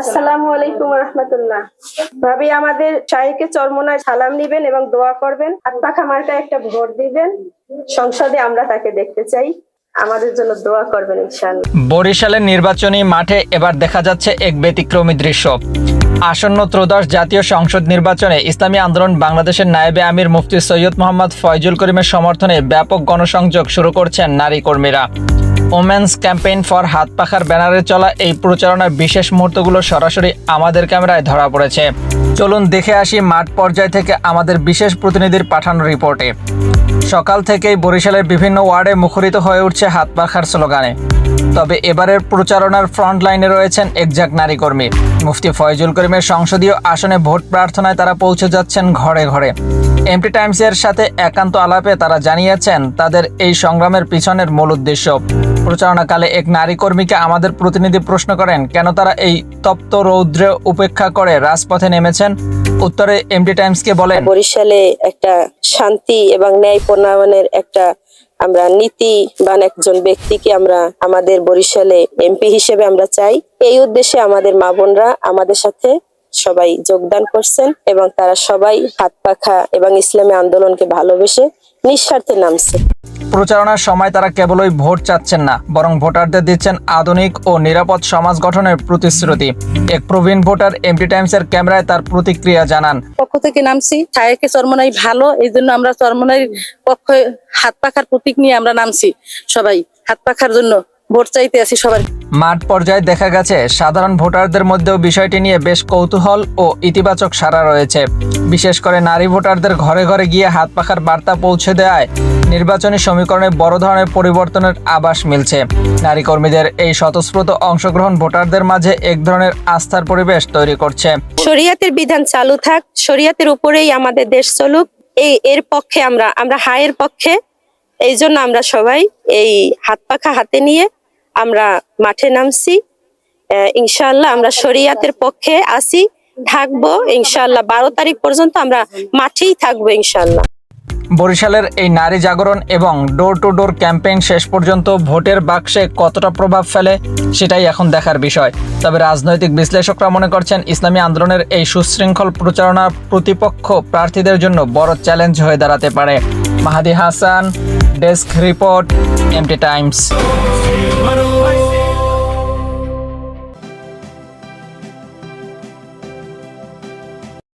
আসসালামু আলাইকুম রহমতুল্লাহ। ভাবি আমাদের শাহীকে চরমোনায় সালাম নিবেন এবং দোয়া করবেন। আত্মাখা মার্কায় একটা ভোট দিবেন। সংসদে আমরা তাকে দেখতে চাই। আমাদের জন্য দোয়া করবেন ইনশাআল্লাহ। বরিশালের নির্বাচনী মাঠে এবার দেখা যাচ্ছে এক ব্যতিক্রমী দৃশ্য। আসন্ন ত্রয়োদশ জাতীয় সংসদ নির্বাচনে ইসলামী আন্দোলন বাংলাদেশের নায়েবে আমির মুফতি সৈয়দ মোহাম্মদ ফয়জুল করিমের সমর্থনে ব্যাপক গণসংযোগ শুরু করছেন নারী কর্মীরা। ওমেন্স ক্যাম্পেইন ফর হাত পাখার ব্যানারে চলা এই প্রচারণার বিশেষ মুহূর্তগুলো সরাসরি আমাদের ক্যামেরায় ধরা পড়েছে। চলুন দেখে আসি মাঠ পর্যায় থেকে আমাদের বিশেষ প্রতিনিধির পাঠানো রিপোর্টে। সকাল থেকেই বরিশালের বিভিন্ন ওয়ার্ডে মুখরিত হয়ে উঠছে হাত পাখার স্লোগানে। তবে এবারের প্রচারণার ফ্রন্ট লাইনে রয়েছেন একঝাঁক নারী কর্মী। মুফতি ফয়জুল করিমের সংসদীয় আসনে ভোট প্রার্থনায় তারা পৌঁছে যাচ্ছেন ঘরে ঘরে। এমপি টাইমসের সাথে একান্ত আলাপে তারা জানিয়েছেন তাদের এই সংগ্রামের পিছনের মূল উদ্দেশ্য। প্রচারণাকালে এক নারী কর্মীকে আমাদের প্রতিনিধি প্রশ্ন করেন কেন তারা এই তপ্ত রৌদ্রে উপেক্ষা করে রাজপথে নেমেছেন। উত্তরে এমপি টাইমসকে বলেন, বরিশালে একটা শান্তি এবং ন্যায় প্রণয়নের একটা আমরা নীতিবান একজন ব্যক্তিকে আমরা আমাদের বরিশালে এমপি হিসেবে আমরা চাই। এই উদ্দেশ্যে আমাদের মা বোনরা আমাদের সাথে সবাই যোগদান করছেন এবং তারা সবাই হাত পাখা এবং ইসলামী আন্দোলনকে ভালোবেসে নিঃস্বার্থে নামছে। প্রচারণার সময় তারা কেবলই ভোট চাচ্ছেন না, বরং ভোটারদের দিচ্ছেন আধুনিক ও নিরাপদ সমাজ গঠনের প্রতিশ্রুতি। এক প্রবীণ ভোটার এমপি টাইমসের ক্যামেরায় তার প্রতিক্রিয়া জানান। পক্ষ থেকে নামছি, শাহীকে চরমোনাই ভালো, এই জন্য আমরা চরমোনাই পক্ষে হাত পাখার প্রতীক নিয়ে আমরা নামছি। সবাই হাত পাখার জন্য ভোট চাইতে আছি সবাই। মাঠ পর্যায়ে দেখা গেছে সাধারণ ভোটারদের মধ্যেও বিষয়টি নিয়ে বেশ কৌতূহল ও ইতিবাচক সাড়া রয়েছে। বিশেষ করে নারী ভোটারদের ঘরে ঘরে গিয়ে হাত পাখার বার্তা পৌঁছে দেওয়ায় নির্বাচনী সমীকরণে বড় ধরনের পরিবর্তনের আভাস মিলছে। নারী কর্মীদের এই স্বতঃস্ফূর্ত অংশগ্রহণ ভোটারদের মাঝে এক ধরনের আস্থার পরিবেশ তৈরি করছে। শরিয়াতের বিধান চালু থাক, শরিয়াতের উপরেই আমাদের দেশ চলুক, এর পক্ষে আমরা হায়ের পক্ষে। এই জন্য আমরা সবাই এই হাত পাখা হাতে নিয়ে আমরা মাঠে নামছি। ইনশাআল্লাহ আমরা শরিয়াতের পক্ষে আছি, থাকবো ইনশাআল্লাহ। 12 তারিখ পর্যন্ত আমরা মাঠেই থাকবো ইনশাআল্লাহ। বরিশালের এই নারী জাগরণ এবং ডোর টু ডোর ক্যাম্পেইন শেষ পর্যন্ত ভোটের বাক্সে কতটা প্রভাব ফেলে সেটাই এখন দেখার বিষয়। তবে রাজনৈতিক বিশ্লেষকরা মনে করছেন ইসলামী আন্দোলনের এই সুশৃঙ্খল প্রচারণা প্রতিপক্ষ প্রার্থীদের জন্য বড় চ্যালেঞ্জ হয়ে দাঁড়াতে পারে। Mahadi Hasan, desk report, MT Times.